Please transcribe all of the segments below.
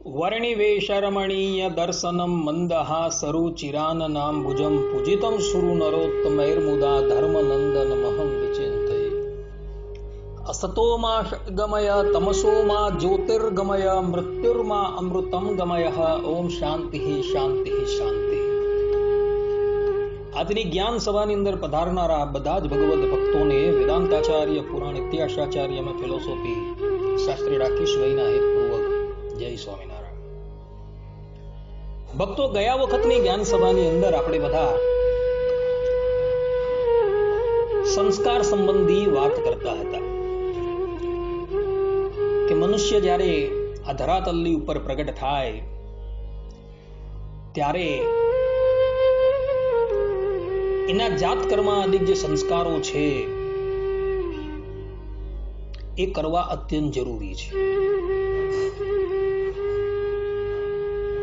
वर्णिवेशरमणीय दर्शनम मंदहासरुचिराननाम्बुजं पूजितं सुरु नरोत्तमैर्मुदा धर्मनंदन महं विचिन्तये। असतो मा गमय तमसो मा ज्योतिर्गमय मृत्युर्मा अमृतं गमय। ओम शांति शांति शांति। આજની જ્ઞાન સભાની અંદર પધારનારા બધા જ ભગવદ ભક્તોને વેદાંતાચાર્ય પુરાણ ઇતિહાસાચાર્ય અને ફિલોસોફી શાસ્ત્રી રાકેશ ભાઈના હેતપૂર્વક જય સ્વામિનારાયણ। ભક્તો, ગયા વખતની જ્ઞાન સભાની અંદર આપણે બધા સંસ્કાર સંબંધી વાત કરતા હતા કે મનુષ્ય જ્યારે આ ધરાતલની ઉપર પ્રગટ થાય ત્યારે એના જાત કર્માદિક જે સંસ્કારો છે એ કરવા અત્યંત જરૂરી છે।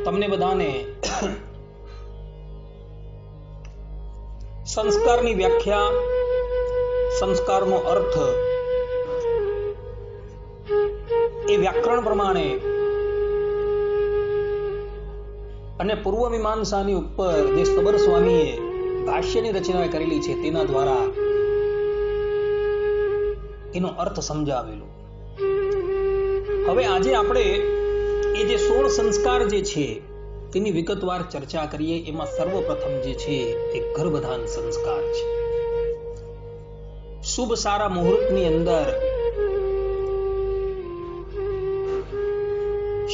તમને બધાને સંસ્કારની વ્યાખ્યા, સંસ્કારનો અર્થ એ વ્યાકરણ પ્રમાણે અને પૂર્વ મીમાંસાની ઉપર જે સબર સ્વામીએ ભાષ્યની રચના કરેલી છે તેના દ્વારા એનો અર્થ સમજાવેલો। હવે આજે આપણે એ જે 16 સંસ્કાર જે છે તેની વિગતવાર ચર્ચા કરીએ। એમાં સર્વપ્રથમ જે છે એ ગર્ભધાન સંસ્કાર છે। શુભ સારા મુહૂર્તની અંદર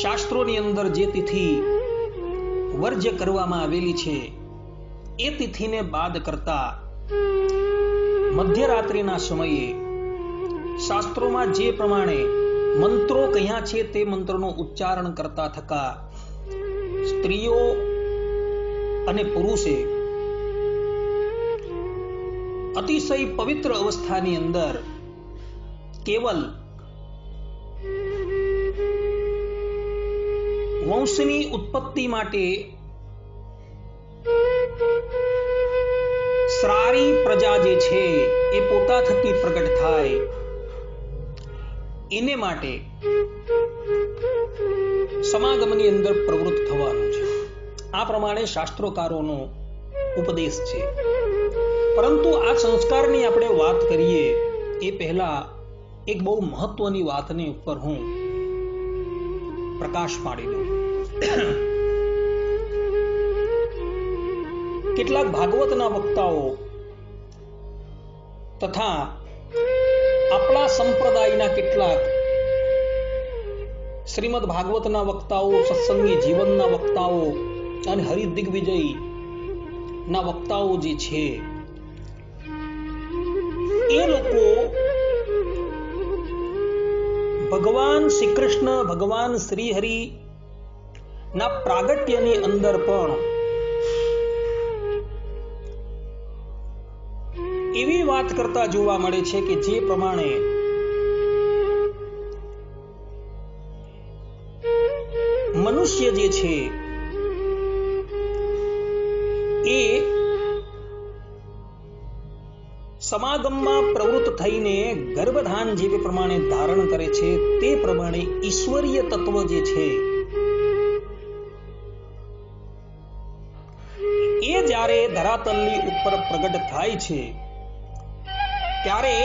શાસ્ત્રોની અંદર જે તિથિ વર્જ્ય કરવામાં આવેલી છે એ તિથિને બાદ કરતા મધ્યરાત્રિના સમયે શાસ્ત્રોમાં જે પ્રમાણે મંત્રો કહ્યા છે તે મંત્રનો ઉચ્ચારણ કરતા થકા સ્ત્રીઓ અને પુરુષે અતિશય પવિત્ર અવસ્થાની અંદર કેવલ વંશની ઉત્પત્તિ માટે સારી પ્રજા જે છે એ પોતા થકી પ્રગટ થાય એને માટે સમાગમની અંદર પ્રવૃત્ત થવાનું છે। આ પ્રમાણે શાસ્ત્રોકારોનો ઉપદેશ છે। પરંતુ આ સંસ્કારની આપણે વાત કરીએ એ પહેલા એક બહુ મહત્વની વાતની ઉપર હું પ્રકાશ પાડી દઉં। કેટલાક ભાગવતના વક્તાઓ તથા આપણા સંપ્રદાયના કેટલાક શ્રીમદ ભાગવતના વક્તાઓ, સત્સંગી જીવનના વક્તાઓ અને હરિદિગ્વિજય ના વક્તાઓ જે છે એ લોકો ભગવાન શ્રી કૃષ્ણ, ભગવાન શ્રી હરિ ના પ્રાગટ્યની અંદર પણ એવી વાત કરતા જોવા મળે છે કે જે પ્રમાણે મનુષ્ય જે છે એ સમાગમમાં પ્રવૃત્ત થઈને ગર્ભધાન જેવી પ્રમાણે ધારણ કરે છે તે પ્રમાણે ઈશ્વરીય તત્વ જે છે એ જ્યારે ધરાતલની ઉપર પ્રગટ થાય છે ત્યારે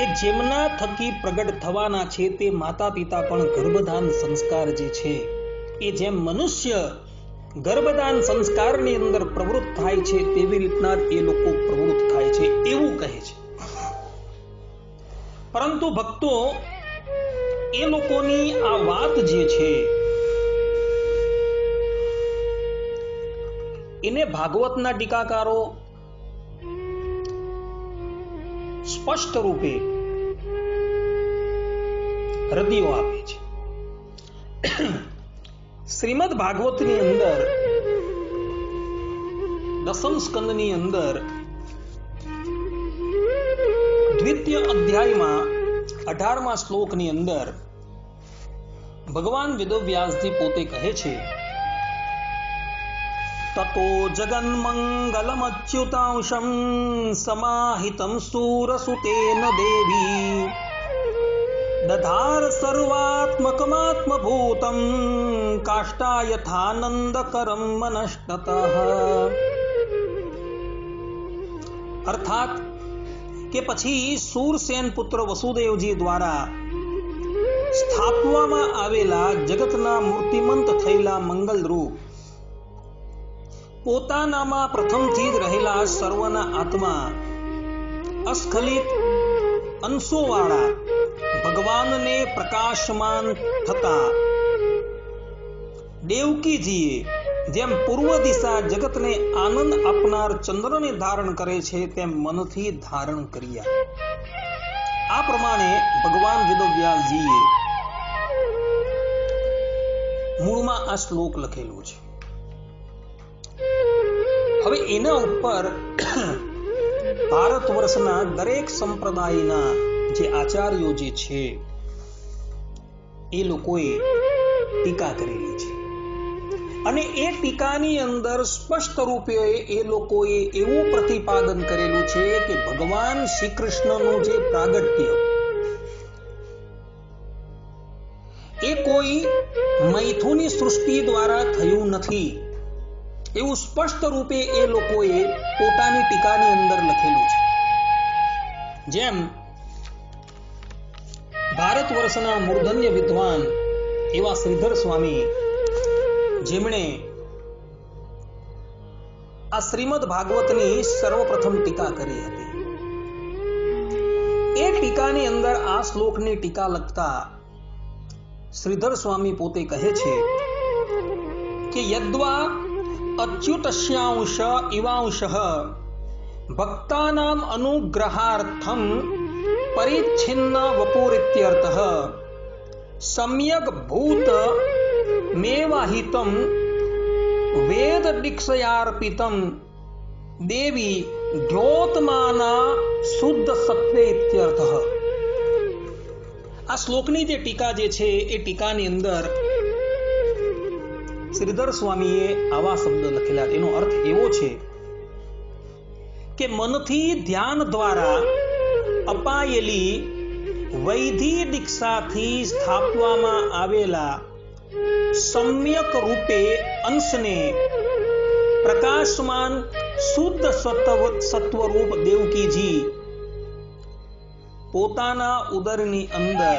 એ જેમના થકી પ્રગટ થવાના છે તે માતા પિતા પણ ગર્ભધાન સંસ્કાર જે છે એ જેમ મનુષ્ય ગર્ભધાન સંસ્કારની અંદર પ્રવૃત્ત થાય છે તેવી રીતના એ લોકો પ્રવૃત્ત થાય છે એવું કહે છે। પરંતુ ભક્તો, એ લોકોની આ વાત જે છે એને ભાગવતના ટીકાકારો સ્પષ્ટ રૂપે રદિયો આપે છે। શ્રીમદ ભાગવતની અંદર 10મ સ્કંદની અંદર દ્વિતીય અધ્યાયમાં 18મા શ્લોકની અંદર ભગવાન વેદવ્યાસજી પોતે કહે છે, ततो जगन्मङ्गलमच्युतांशं समाहितं सूरसुतेन देवी દધાર સર્વાત્મકમાત્મભૂતમ કાષ્ટા યથાનંદકરમ મનષ્ટતઃ. અર્થાત કે પછી શૂરસેન પુત્ર વસુદેવજી દ્વારા સ્થાપવામાં આવેલા જગતના મૂર્તિમંત થયેલા મંગલરૂપ પોતાનામાં પ્રથમથી જ રહેલા સર્વના આત્મા અસ્ખલિત અંશોવાળા ભગવાનને પ્રકાશમાન થતા દેવકીજીએ જેમ પૂર્વ દિશા જગતને આનંદ આપનાર ચંદ્રને ધારણ કરે છે તેમ મનથી ધારણ કર્યા. આ પ્રમાણે ભગવાન વેદવ્યાસજીએ મૂળમાં આ શ્લોક લખેલું છે. હવે એના ઉપર ભારત વર્ષના દરેક સંપ્રદાયના જે આચાર્યો જે છે એ લોકોએ ટીકા કરેલી છે અને એ ટીકાની અંદર સ્પષ્ટ રૂપે એ લોકોએ એવું પ્રતિપાદન કરેલું છે કે ભગવાન શ્રી કૃષ્ણનું જે પ્રાગટ્ય એ કોઈ મૈથુની સૃષ્ટિ દ્વારા થયું નથી એવું સ્પષ્ટ રૂપે એ લોકોએ પોતાની ટીકાની અંદર લખેલું છે. જેમ ભારત વર્ષના મૂર્ધન્ય વિદ્વાન એવા શ્રીધર સ્વામી જેમણે આ શ્રીમદ ભાગવતની સર્વપ્રથમ ટીકા કરી હતી, એ ટીકાની અંદર આ શ્લોકની ટીકા લખતા શ્રીધર સ્વામી પોતે કહે છે કે યદ્વા અચ્યુતસ્યાંશ ઇવાંશઃ ભક્તાનામ અનુગ્રહાર્થમ પરિચ્છિન્ન વપુરિત્યર્થઃ સમ્યક ભૂત મેવાહિતમ વેદ દીક્ષયાર્પિતમ દેવી દ્યોતમાના શુદ્ધ સત્વે ઇત્યર્થઃ. આ શ્લોકની જે ટીકા જે છે એ ટીકાની અંદર શ્રીધર સ્વામીએ આવા શબ્દ લખેલા. એનો અર્થ એવો છે કે મનથી ધ્યાન દ્વારા અપાયેલી વૈધિ દીક્ષાથી સ્થાપવામાં આવેલા સમ્યક રૂપે અંશને પ્રકાશમાન શુદ્ધ સત્વરૂપ દેવકીજી પોતાના ઉદરની અંદર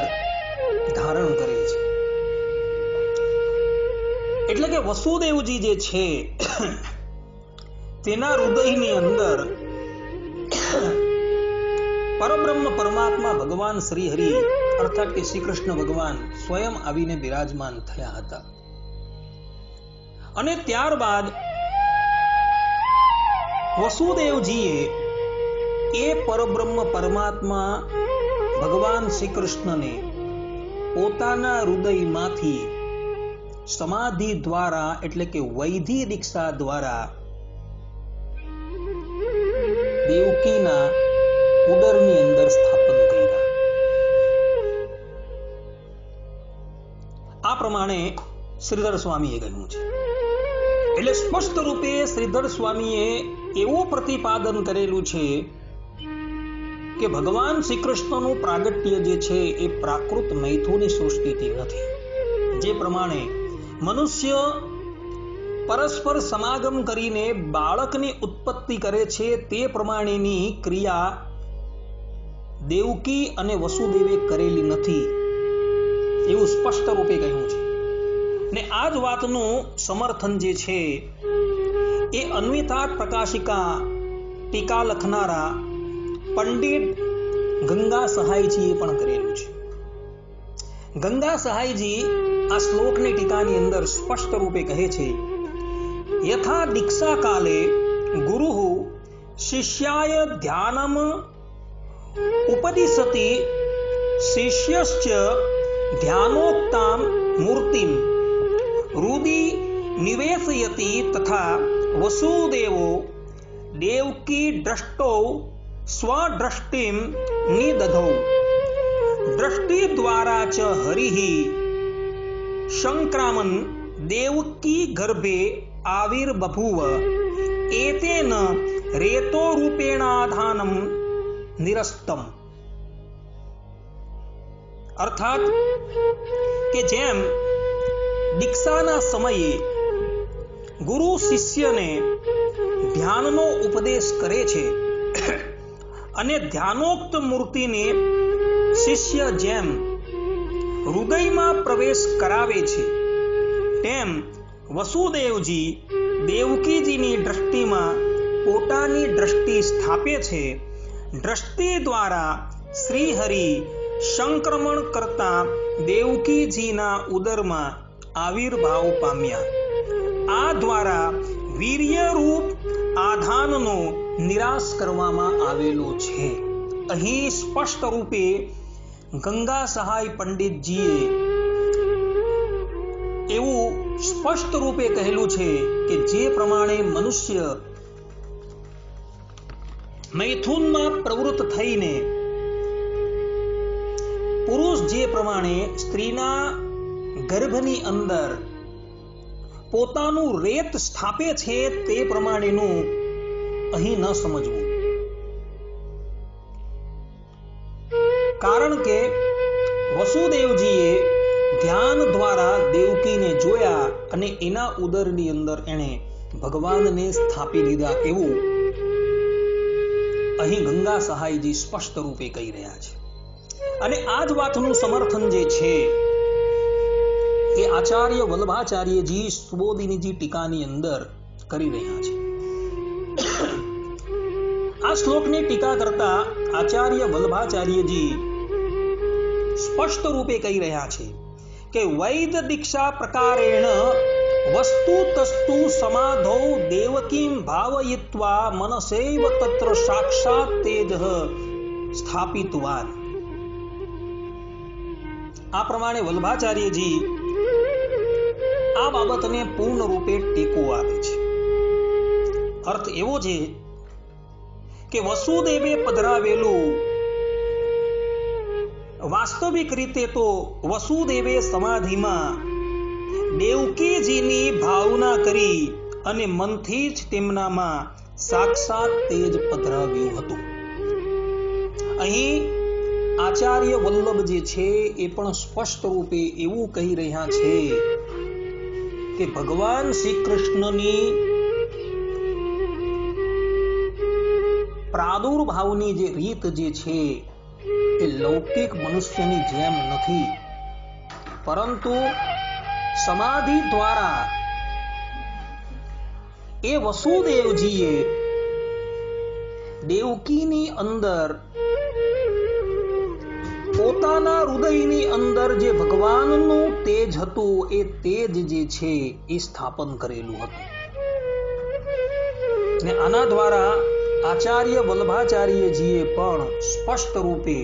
ધારણ કરે છે. એટલે કે વસુદેવજી જે છે તેના હૃદયની અંદર પરબ્રહ્મ પરમાત્મા ભગવાન શ્રી હરિ અર્થાત કે શ્રી કૃષ્ણ ભગવાન સ્વયં આવીને બિરાજમાન થયા હતા. અને ત્યારબાદ વસુદેવજીએ એ પરબ્રહ્મ પરમાત્મા ભગવાન શ્રી કૃષ્ણને પોતાના હૃદયમાંથી સમાધિ દ્વારા એટલે કે વૈધિ દીક્ષા દ્વારા દેવકીના ઉદરની અંદર સ્થાપન કર્યા. આ પ્રમાણે શ્રીધર સ્વામીએ કહ્યું છે. એટલે સ્પષ્ટ રૂપે શ્રીધર સ્વામીએ એવું પ્રતિપાદન કરેલું છે કે ભગવાન શ્રી કૃષ્ણનું પ્રાગટ્ય જે છે એ પ્રાકૃત મૈથુની સૃષ્ટિથી નથી. જે પ્રમાણે મનુષ્ય પરસ્પર સમાગમ કરીને બાળકની ઉત્પત્તિ કરે છે તે પ્રમાણેની ક્રિયા દેવકી અને વસુદેવે કરેલી નથી એવું સ્પષ્ટ રૂપે કહ્યું છે. ને આ જ વાતનું સમર્થન જે છે એ અન્વિતાર્થ પ્રકાશિકા ટીકા લખનારા પંડિત ગંગા સહાયજીએ પણ કરેલું છે. ગંગા સહાયજી આ શ્લોકની ટીકાની અંદર સ્પષ્ટ રૂપે કહે છે યથા દીક્ષા કાલે ગુરુઃ શિષ્યાય ધ્યાનમ ઉપદિશતિ શિષ્યશ્ચ ધ્યાનોક્તામ મૂર્તિમ હૃદિ નિવેશયતિ તથા વસુદેવો દેવકી દ્રષ્ટો સ્વદ્રષ્ટિમ નિદધૌ દ્રષ્ટિ દ્વારા ચ હરિઃ સંક્રામન દેવકી ગર્ભે આવિર્બભૂવ એતેન રેતો રૂપેણાધાનમ નિરસ્તમ. અર્થાત કે જેમ દીક્ષાના સમયે ગુરુ શિષ્યને ધ્યાનનો ઉપદેશ કરે છે અને ધ્યાનોક્ત મૂર્તિને શિષ્ય જેમ હૃદયમાં પ્રવેશ કરાવે છે, તેમ વસુદેવજી દેવકીજીની દ્રષ્ટિમાં પોતાની દ્રષ્ટિ સ્થાપે છે. દ્રષ્ટિ દ્વારા શ્રીહરિ સંક્રમણ કરતા દેવકીજીના ઉદરમાં આવિર્ભાવ પામ્યા. આ દ્વારા વીર્યરૂપ આધાનનો નિરાશ કરવામાં આવેલો છે. અહીં સ્પષ્ટ રૂપે ગંગા સહાય પંડિતજીએ એવું સ્પષ્ટ રૂપે કહેલું છે કે જે પ્રમાણે મનુષ્ય મૈથુનમાં પ્રવૃત્ત થઈને પુરુષ જે પ્રમાણે સ્ત્રીના ગર્ભની અંદર પોતાનું રેત સ્થાપે છે તે પ્રમાણેનું અહીં ન સમજવું. કારણ કે વસુદેવજીએ ધ્યાન દ્વારા દેવકીને જોયા અને એના ઉદરની અંદર એણે ભગવાનને સ્થાપી લીધા એવું અહીં ગંગા સહાયજી સ્પષ્ટ રૂપે કહી રહ્યા છે. અને આ જ વાતનું સમર્થન જે છે એ આચાર્ય વલ્લભાચાર્યજી સુબોધિનીજી ટીકાની અંદર કરી રહ્યા છે. આ શ્લોકની ટીકા કરતા આચાર્ય વલ્લભાચાર્યજી સ્પષ્ટ રૂપે કહી રહ્યા છે કે વૈદ દીક્ષા પ્રકારેણ વસ્તુ તસ્તુ સમાધૌ દેવકીમ ભાવયિત્વા મનસૈવ તત્ર સાક્ષાત તેજઃ સ્થાપિતવાન. આ પ્રમાણે વલ્લભાચાર્યજી આ બાબતને પૂર્ણ રૂપે ટેકો આપે છે. અર્થ એવો છે કે વસુદેવે પધરાવેલું વાસ્તવિક રીતે તો વસુદેવે સમાધિમાં દેવકીજીની ભાવના કરી અને મનથી જ તેમનામાં સાક્ષાત તેજ પધરાવ્યું હતું. અહીં આચાર્ય વલ્લભ જે છે એ પણ સ્પષ્ટ રૂપે એવું કહી રહ્યા છે કે ભગવાન શ્રી કૃષ્ણની પ્રાદુર્ભાવની જે રીત જે છે એ લૌકિક મનુષ્યની જેમ નથી, પરંતુ સમાધિ દ્વારા એ વસુદેવજીએ દેવકીની અંદર પોતાના હૃદયની અંદર જે ભગવાનનું તેજ હતું એ તેજ જે છે એ સ્થાપન કરેલું હતું. ને આના દ્વારા આચાર્ય વલ્લભાચાર્યજીએ પણ સ્પષ્ટ રૂપે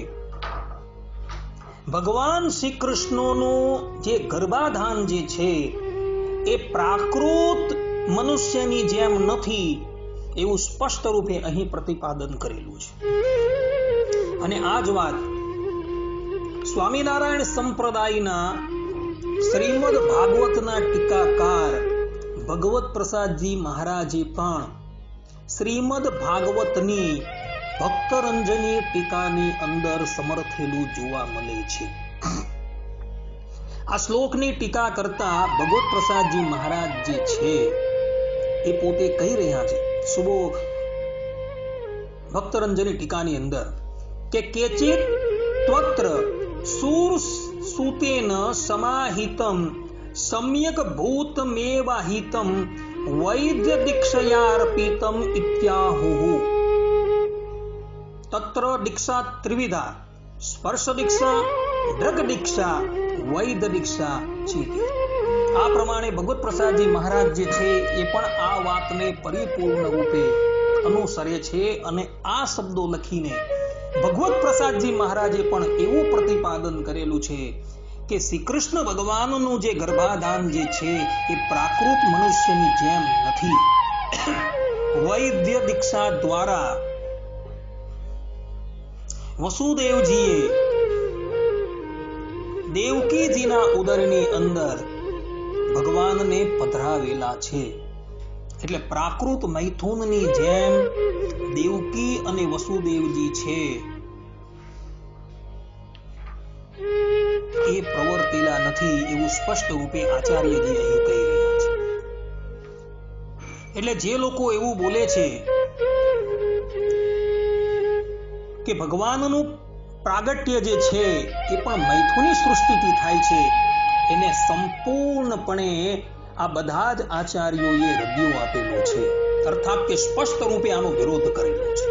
ભગવાન શ્રી કૃષ્ણનું જે ગર્ભાધાન જે છે એ પ્રાકૃત મનુષ્યની જેમ નથી એવું સ્પષ્ટ રૂપે અહીં પ્રતિપાદન કરેલું છે. અને આ જ વાત સ્વામિનારાયણ સંપ્રદાયના શ્રીમદ ભાગવતના ટીકાકાર ભગવત પ્રસાદજી મહારાજે પણ શ્રીમદ ભાગવતની ભક્તરંજની ટીકાની અંદર સમર્થેલું જોવા મળે છે. આ શ્લોકની ટીકા કરતા ભગવત પ્રસાદજી મહારાજ જે છે એ પોતે કહી રહ્યા છે સુબોધ ભક્તરંજની ટીકાની અંદર કે કેચિત ત્વત્ર સૂર સૂતેન સમાહિતમ સમ્યક ભૂતમેવાહિતમ વૈદ્ય દીક્ષયાર્પિતમ ઇત્યાહુઃ. તત્ર દીક્ષા ત્રિવિધા સ્પર્શ દીક્ષા, દ્રગ દીક્ષા, વૈદ્ય દીક્ષા છે. આ પ્રમાણે ભગવત પ્રસાદજી મહારાજ જે છે એ પણ આ વાતને પરિપૂર્ણ રૂપે અનુસરે છે અને આ શબ્દો લખીને ભગવત પ્રસાદજી મહારાજે પણ એવું પ્રતિપાદન કરેલું છે કે શ્રી કૃષ્ણ ભગવાનનું જે ગર્ભાધાન જે છે એ પ્રાકૃત મનુષ્યની જેમ નથી. વૈદ્ય દીક્ષા દ્વારા વસુદેવજીએ દેવકીજીના ઉદરની અંદર ભગવાનને પધરાવેલા છે. એટલે પ્રાકૃત મૈથુનની જેમ દેવકી અને વસુદેવજી છે. એ પ્રવર્તેલા નથી એવું સ્પષ્ટ રૂપે આચાર્યજી અહીં કહી રહ્યા છે. એટલે જે લોકો એવું બોલે છે કે ભગવાનનું પ્રાગટ્ય જે છે એ પણ મૈથુની સૃષ્ટિથી થાય છે, એને સંપૂર્ણપણે આ બધા જ આચાર્યોએ રદ્યો આપેલો છે, અર્થાત કે સ્પષ્ટ રૂપે આનો વિરોધ કરેલો છે.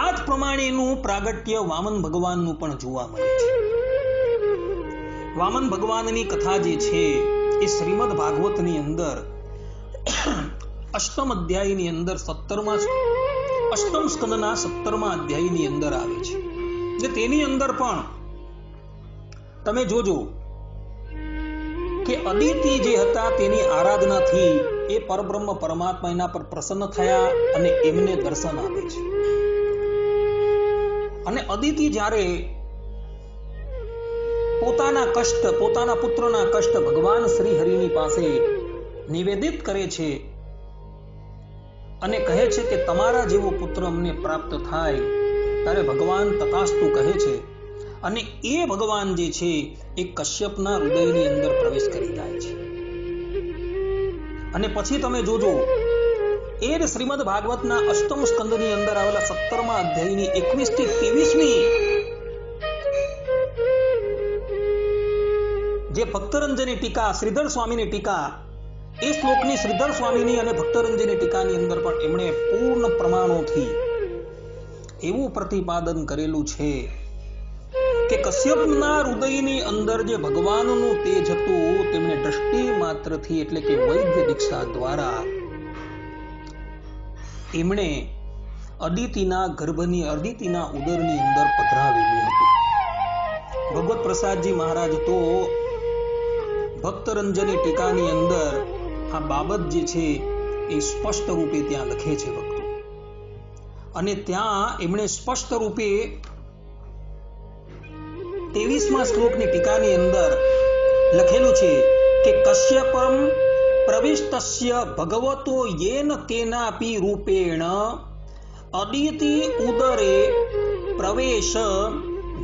આ જ પ્રમાણેનું પ્રાગટ્ય વામન ભગવાનનું પણ જોવા મળે છે. વામન ભગવાનની કથા જે છે એ શ્રીમદ ભાગવતની અંદર અષ્ટમ અધ્યાયની અંદર 17મા અષ્ટમ સ્કંદના 17મા અધ્યાયની અંદર આવે છે. જે તેની અંદર પણ તમે જોજો કે અદિતિ જે હતા તેની આરાધનાથી એ પરબ્રહ્મ પરમાત્મા એના પર પ્રસન્ન થયા અને એમને દર્શન આપે છે. અને અદિતિ જ્યારે પોતાના પુત્રના કષ્ટ ભગવાન શ્રી હરિની પાસે નિવેદિત કરે છે અને કહે છે કે તમારા જેવો પુત્ર અમને પ્રાપ્ત થાય, ત્યારે ભગવાન તથાસ્તુ કહે છે અને એ ભગવાન જે છે એ કશ્યપના હૃદયની અંદર પ્રવેશ કરી જાય છે. અને પછી તમે જોજો એ જ શ્રીમદ ભાગવતના અષ્ટમ સ્કંદની અંદર આવેલા 17મા અધ્યાયની 21 થી 23મી જે ભક્તરંજની ટીકા, શ્રીધર સ્વામીની ટીકા, એ શ્લોકની શ્રીધર સ્વામીની અને ભક્તરંજની ટીકાની અંદર પણ એમણે પૂર્ણ પ્રમાણોથી એવું પ્રતિપાદન કરેલું છે કે કશ્યપના હૃદયની અંદર જે ભગવાનનું તેજ હતું તેમને દ્રષ્ટિ માત્રથી એટલે કે વૈદ્ય દીક્ષા દ્વારા એમણે અદિતિના ઉદરની અંદર પધરાવેલું હતું. ભગવત પ્રસાદજી મહારાજ તો ભક્તરંજની ટીકાની અંદર આ બાબત જે છે એ સ્પષ્ટ રૂપે ત્યાં લખે છે ભક્તો. અને ત્યાં એમણે સ્પષ્ટ રૂપે 23મા શ્લોકની ટીકાની અંદર લખેલું છે કે કશ્યપમ પ્રવિષ્ટસ્ય ભગવતો યેન કેનાપી રૂપેણ અદિતિ ઉદરે પ્રવેશ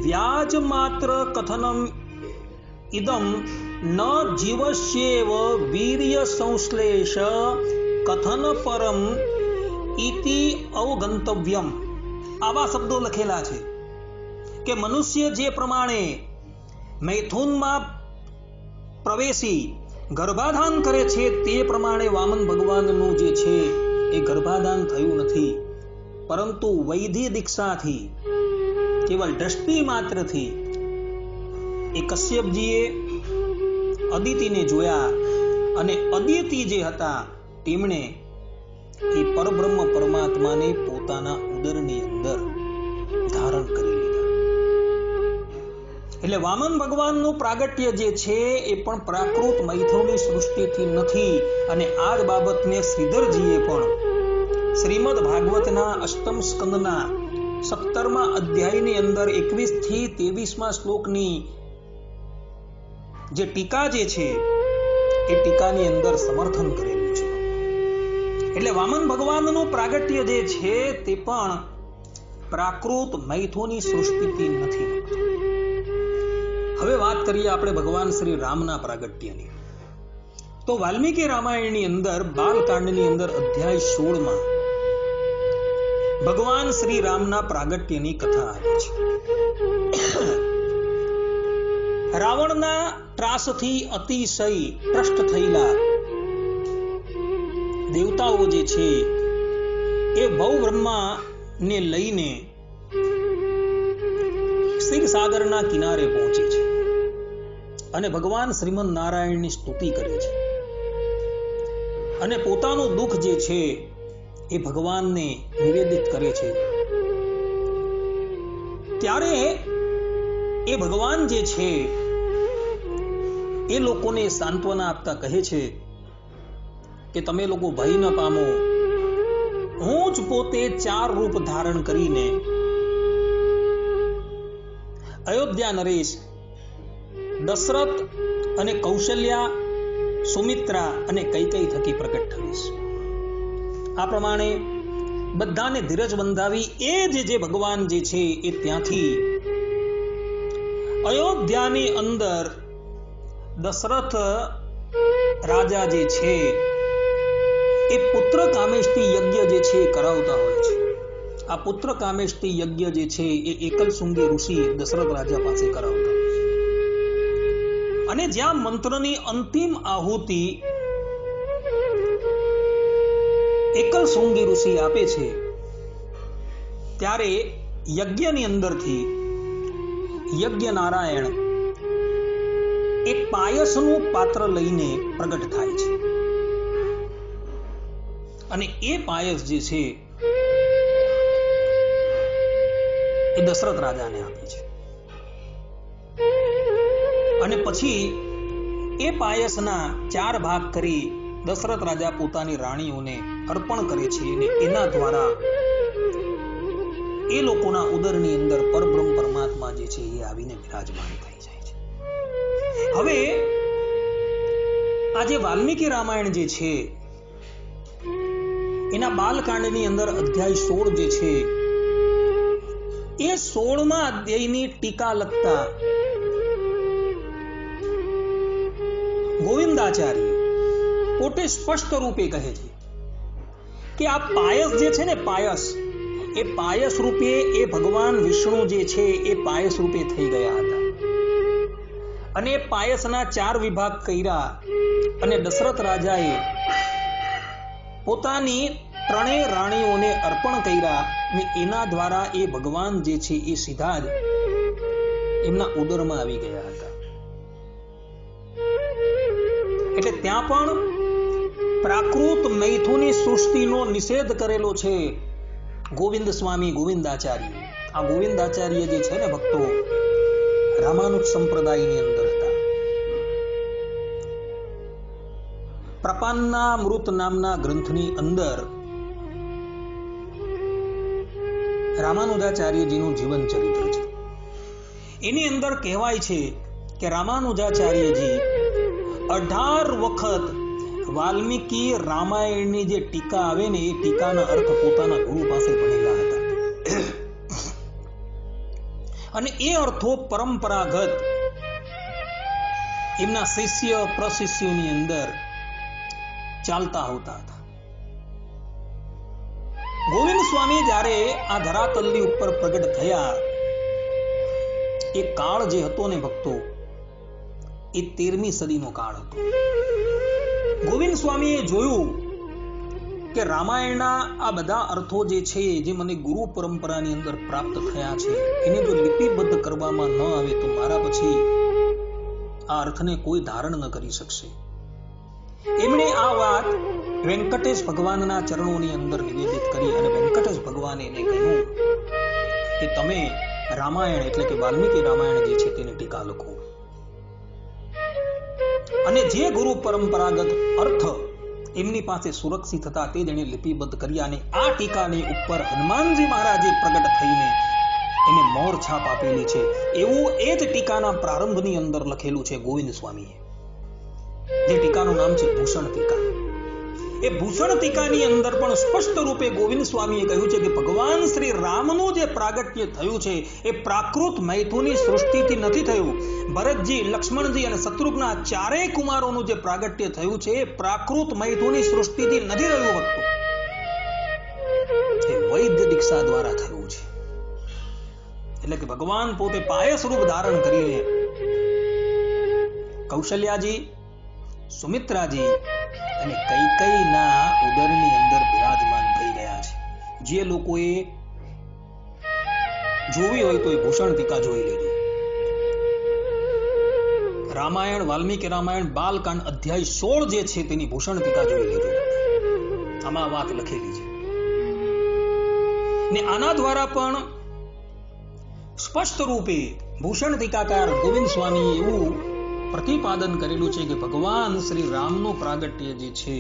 વ્યાજ માત્ર કથનમ ઇદમ ન જીવસ્યેવ વીર્ય સંશ્લેષ કથન પરમ ઇતિ અવગંતવ્યમ. આવા શબ્દો લખેલા છે કે મનુષ્ય જે પ્રમાણે મૈથુનમાં પ્રવેશી ગર્ભાધાન કરે છે તે પ્રમાણે વામન ભગવાનનું જે છે એ ગર્ભાધાન થયું નથી, પરંતુ વૈધિ દીક્ષાથી કેવલ દ્રષ્ટિ માત્રથી એ કશ્યપજીએ અદિતિને જોયા અને અદિતિ જે હતા તેમણે એ પરબ્રહ્મ પરમાત્માને પોતાના ઉદરની અંદર ધારણ કરી લીધા. એટલે વામન ભગવાનનું પ્રાગટ્ય જે છે એ પણ પ્રાકૃત મૈથુની સૃષ્ટિથી નથી. અને આ જ બાબતને શ્રીધરજીએ પણ શ્રીમદ ભાગવતના અષ્ટમ સ્કંદના 17મા અધ્યાયની અંદર 21 થી 23મા શ્લોકની જે ટીકા જે છે એ ટીકાની અંદર સમર્થન કરેલું છે. એટલે વામન ભગવાનનું પ્રાગટ્ય જે છે તે પણ પ્રાકૃત મૈથુની સૃષ્ટિથી નથી. હવે વાત કરીએ આપણે ભગવાન શ્રી રામના પ્રાગટ્યની. તો વાલ્મીકી રામાયણની અંદર બાલકાંડની અંદર અધ્યાય 16માં ભગવાન શ્રી રામના પ્રાગટ્યની કથા આવી છે. રાવણના ત્રાસથી અતિશય ત્રસ્ત થયેલા દેવતાઓ જે છે એ ભવબ્રહ્માને લઈને ક્ષીરસાગરના કિનારે પહોંચે છે અને ભગવાન શ્રીમદ નારાયણની સ્તુતિ કરે છે અને પોતાનું દુઃખ જે છે એ ભગવાનને નિવેદિત કરે છે. ત્યારે એ ભગવાન જે છે એ લોકોને સાંત્વના આપતા કહે છે કે તમે લોકો ભય ન પામો, હું જ પોતે 4 રૂપ ધારણ કરીને અયોધ્યા નરેશ, દશરથ અને કૌશલ્યા, સુમિત્રા અને કૈકેયી થકી પ્રગટ થઈશ. આ પ્રમાણે બધાને ધીરજ બંધાવી એ જે ભગવાન જે છે એ ત્યાંથી અયોધ્યાની અંદર દશરથ રાજા જે છે એ પુત્ર કામેષ્ટી યજ્ઞ જે છે એ કરાવતા હોય છે. આ પુત્ર કામેષ્ટી યજ્ઞ જે છે એ એકલ શૃંગી ઋષિ દશરથ રાજા પાસે કરાવતા હોય છે. અને જ્યાં મંત્રની અંતિમ આહુતિ એકલ શૃંગી ઋષિ આપે છે ત્યારે યજ્ઞની અંદરથી યજ્ઞ નારાયણ એક પાયસનું પાત્ર લઈને પ્રગટ થાય છે અને એ પાયસ જે છે એ દશરથ રાજાને આપે છે. અને પછી એ પાયસના 4 ભાગ કરી દશરથ રાજા પોતાની રાણીઓને અર્પણ કરે છે અને એના દ્વારા એ લોકોના ઉદરની અંદર પરબ્રહ્મ પરમાત્મા જે છે એ આવીને વિરાજમાન થઈ જાય છે. હવે આ જે વાલ્મીકી રામાયણ જે છે એના બાલકાંડની અંદર અધ્યાય 16 જે છે એ 16મા અધ્યાયની ટીકા લખતા ગોવિંદાચાર્ય પોતે સ્પષ્ટ રૂપે કહે છે કે આ પાયસ જે છે ને એ પાયસ રૂપે એ ભગવાન વિષ્ણુ જે છે એ પાયસ રૂપે થઈ ગયા હતા અને એ પાયસના 4 વિભાગ કર્યા અને દશરથ રાજાએ પોતાની 3 રાણીઓને અર્પણ કર્યા અને એના દ્વારા એ ભગવાન જે છે એ સીધા જ એમના ઉદરમાં આવી ગયા હતા. એટલે ત્યાં પણ પ્રાકૃત મૈથુની સૃષ્ટિનો નિષેધ કરેલો છે ગોવિંદ સ્વામી ગોવિંદાચાર્ય. આ ગોવિંદાચાર્ય જે છે ને ભક્તો રામાનુજ સંપ્રદાયની અંદર હતા. પ્રપાન્ના મૃત નામના ગ્રંથની અંદર રામાનુજાચાર્યજીનું જીવન ચરિત્ર છે. એની અંદર કહેવાય છે કે રામાનુજાચાર્યજી 18 વખત વાલ્મીકી રામાયણની જે ટીકા આવે ને એ ટીકાના અર્થ પોતાના ગુરુ પાસે ભણેલા હતા અને એ અર્થો પરંપરાગત એમના શિષ્ય પ્રશિષ્યોની અંદર ચાલતા હોતા હતા. ગોવિંદ સ્વામી જ્યારે આ ધરાતલની ઉપર પ્રગટ થયા એ કાળ જે હતો ને ભક્તો એ 13મી સદીનો કાળ હતો. ગોવિંદ સ્વામીએ જોયું કે રામાયણના આ બધા અર્થો જે છે જે મને ગુરુ પરંપરાની અંદર પ્રાપ્ત થયા છે એને જો લિપિબદ્ધ કરવામાં ન આવે તો મારા પછી આ અર્થને કોઈ ધારણ ન કરી શકશે. એમણે આ વાત વેંકટેશ ભગવાનના ચરણોની અંદર નિવેદિત કરી અને વેંકટેશ ભગવાને એને કહ્યું કે તમે રામાયણ એટલે કે વાલ્મીકી રામાયણ જે છે તેની ટીકા લખો અને જે ગુરુ પરંપરાગત અર્થ એમની પાસે સુરક્ષિત હતા તે જેને લિપિબદ્ધ કર્યા અને આ ટીકાની ઉપર હનુમાનજી મહારાજે પ્રગટ થઈને એને મોર છાપ આપેલી છે. એવું એ જ ટીકાના પ્રારંભની અંદર લખેલું છે ગોવિંદ સ્વામીએ. જે ટીકાનું નામ છે ભૂષણ ટીકા. એ ભૂષણ ટીકાની અંદર પણ સ્પષ્ટ રૂપે ગોવિંદ સ્વામીએ કહ્યું છે કે ભગવાન શ્રી રામનું જે પ્રાગટ્ય થયું છે એ પ્રાકૃત મૈથુની સૃષ્ટિથી નથી થયું. ભરતજી, લક્ષ્મણજી અને શત્રુઘ્નના 4 કુમારોનું જે પ્રાગટ્ય થયું છે એ પ્રાકૃત મૈથુની સૃષ્ટિથી નથી રહ્યું હતું. એ વૈદ્ય દીક્ષા દ્વારા થયું છે. એટલે કે ભગવાન પોતે પાયસ રૂપ ધારણ કરીને કૌશલ્યાજી, સુમિત્રાજી અને કૈકેયીના ઉદરની અંદર બિરાજમાન થઈ ગયા છે. જે લોકોએ જોવી હોય તો એ ભૂષણ ટીકા જોઈ લેજો. રામાયણ, વાલ્મીકી રામાયણ બાલકાંડ અધ્યાય 16 જે છે તેની ભૂષણ ટીકા જોઈ લેજો. આમાં વાત લખેલી છે ને આના દ્વારા પણ સ્પષ્ટ રૂપે ભૂષણ ટીકાકાર ગોવિંદ સ્વામી એવું પ્રતિપાદન કરેલું છે કે ભગવાન શ્રી રામનું પ્રાગટ્ય જે છે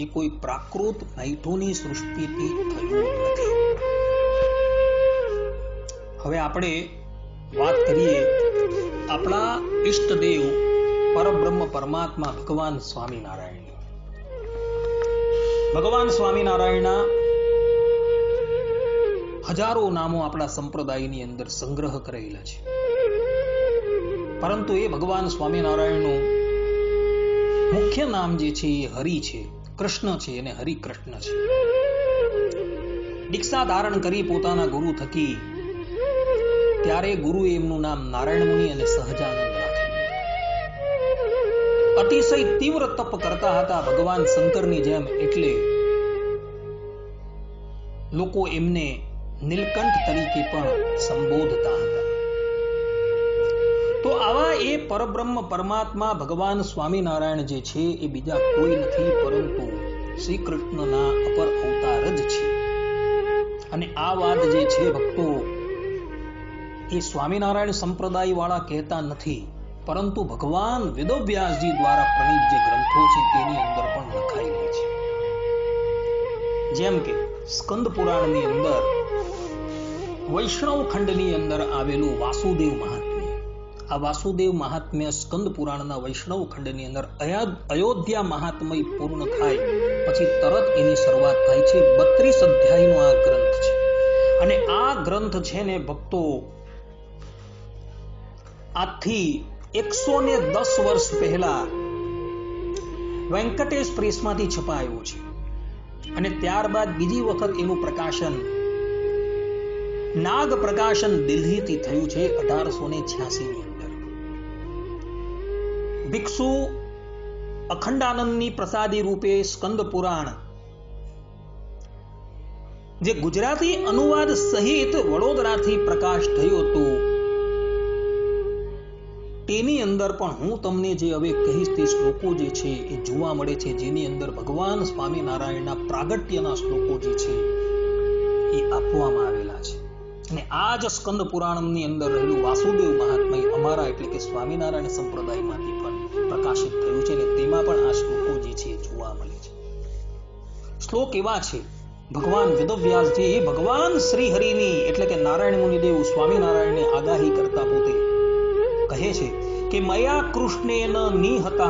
એ કોઈ પ્રાકૃત મૈથુની સૃષ્ટિથી થયું નથી. હવે આપણે વાત કરીએ આપણા ઈષ્ટદેવ પરબ્રહ્મ પરમાત્મા ભગવાન સ્વામિનારાયણની. ભગવાન સ્વામિનારાયણના હજારો નામો આપણા સંપ્રદાયની અંદર સંગ્રહ કરેલા છે. પરંતુ એ ભગવાન સ્વામિનારાયણનું મુખ્ય નામ જે છે એ હરિ છે, કૃષ્ણ છે, અને હરિ કૃષ્ણ છે. દીક્ષા ધારણ કરી પોતાના ગુરુ થકી ત્યારે ગુરુએ એમનું નામ નારાયણ મુનિ અને સહજાનંદ રાખ્યું. અતિશય તીવ્ર તપ કરતા હતા ભગવાન શંકરની જેમ, એટલે લોકો એમને નીલકંઠ તરીકે પણ સંબોધતા હતા. તો આવા એ પરબ્રહ્મ પરમાત્મા ભગવાન સ્વામિનારાયણ જે છે એ બીજા કોઈ નથી પરંતુ શ્રી કૃષ્ણના અપર અવતાર જ છે. અને આ વાત જે છે ભક્તો, એ સ્વામિનારાયણ સંપ્રદાય વાળા કહેતા નથી, પરંતુ ભગવાન વેદવ્યાસજી દ્વારા પ્રણીત જે ગ્રંથો છે તેની અંદર પણ લખાયેલી છે. જેમ કે સ્કંદ પુરાણની અંદર વૈષ્ણવ ખંડની અંદર આવેલું વાસુદેવ મહાત્મ્ય. આ વાસુદેવ મહાત્મ્ય સ્કંદ પુરાણના વૈષ્ણવ ખંડની અંદર અયોધ્યા મહાત્મય પૂર્ણ થાય પછી તરત એની શરૂઆત થાય છે. 32 અધ્યાયનો આ ગ્રંથ છે. અને આ ગ્રંથ છે ને ભક્તો, આજથી 110 વર્ષ પહેલા વેંકટેશ પ્રેસમાંથી છપાયું છે. અને ત્યારબાદ બીજી વખત એનું પ્રકાશન નાગ પ્રકાશન દિલ્હીથી થયું છે 1886 ની અંદર. ભિક્ષુ અખંડાનંદની પ્રસાદી રૂપે સ્કંદ પુરાણ જે ગુજરાતી અનુવાદ સહિત વડોદરાથી પ્રકાશ થયું હતું, તેની અંદર પણ હું તમને જે હવે કહીશ તે શ્લોકો જે છે એ જોવા મળે છે, જેની અંદર ભગવાન સ્વામિનારાયણના પ્રાગટ્યના શ્લોકો જે છે એ આપવામાં આવેલા છે. અને આ જ સ્કંદ પુરાણની અંદર રહેલું વાસુદેવ મહાત્મય અમારા એટલે કે સ્વામિનારાયણ સંપ્રદાયમાંથી પણ પ્રકાશિત થયું છે, અને તેમાં પણ આ શ્લોકો જે છે જોવા મળે છે. શ્લોક એવા છે, ભગવાન વેદવ્યાસજી ભગવાન શ્રી હરિની એટલે કે નારાયણ મુનિદેવ સ્વામિનારાયણને આગાહી કરતા પોતે કહે છે કે મયા કૃષ્ણેન નિહતઃ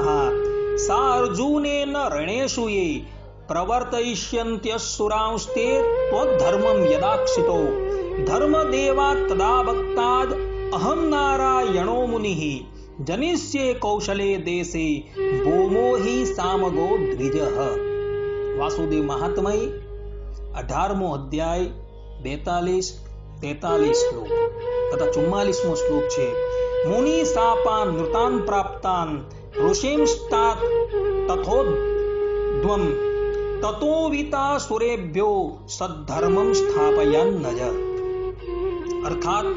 સા અર્જુનેન રણેષુ યે પ્રવર્તયિષ્યન્ત્યસુરાંસ્તે ત્વદ્ધર્મં યદાક્ષિતો ધર્મદેવા તદા ભક્તાદ અહં નારાયણો મુનિઃ જનિષ્યે કૌશલે દેશે ભૌમો હિ સામગો દ્વિજઃ. વાસુદેવ મહાત્મય 18મો અધ્યાય 42-43 શ્લોક તથા 44મો શ્લોક છે. મુનિ સાપાન નૃતાન પ્રાપ્તાન ઋષિંસ્તાત તથોદ્વમ તતો વિતા સુરેભ્યો સદ્ધર્મં સ્થાપયન્નજ. અર્થાત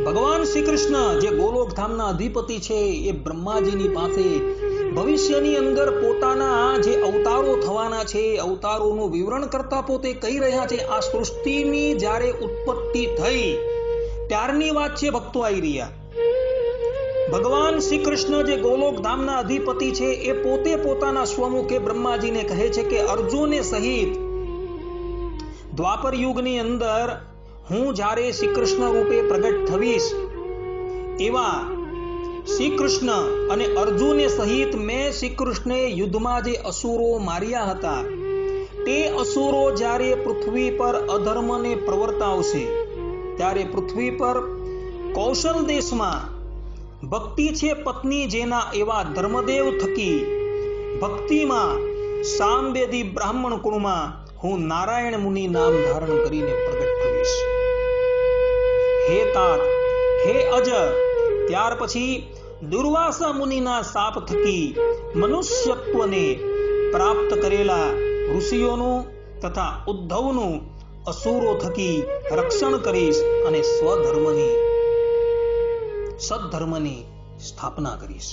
ભગવાન શ્રી કૃષ્ણ જે ગોલોક ધામના અધિપતિ છે એ બ્રહ્માજીની પાસે ભવિષ્યની અંદર પોતાના જે અવતારો થવાના છે અવતારોનું વિવરણ કરતા પોતે કહી રહ્યા છે. આ સૃષ્ટિની જ્યારે ઉત્પત્તિ થઈ ત્યારની વાત છે ભક્તો આવી રહ્યા. ભગવાન શ્રી કૃષ્ણ જે ગોલોક ધામના અધિપતિ છે એ પોતે પોતાના સ્વમુખે બ્રહ્માજીને કહે છે કે અર્જુને સહિત દ્વાપર યુગની અંદર હું જ્યારે શ્રી કૃષ્ણ રૂપે પ્રગટ થવીશ એવા શ્રી કૃષ્ણ અને અર્જુને સહિત મેં શ્રી કૃષ્ણે યુદ્ધમાં જે અસુરો માર્યા હતા તે અસુરો જ્યારે પૃથ્વી પર અધર્મને પ્રવર્તાવશે ત્યારે પૃથ્વી પર કૌશલ દેશમાં ભક્તિ છે પત્ની જેના એવા ધર્મદેવ થકી ભક્તિમાં સામવેદી બ્રાહ્મણ કુળમાં હું નારાયણ મુનિ નામ ધારણ કરીને પ્રગટ થઈશ. હે તાત, હે અજ, ત્યાર પછી દુર્વાસા મુનિના શાપ થકી મનુષ્યત્વને પ્રાપ્ત કરેલા ઋષિઓનું તથા ઉદ્ધવનું અસુરો થકી રક્ષણ કરીશ અને સ્વધર્મની સદ્ધર્મની સ્થાપના કરીશ.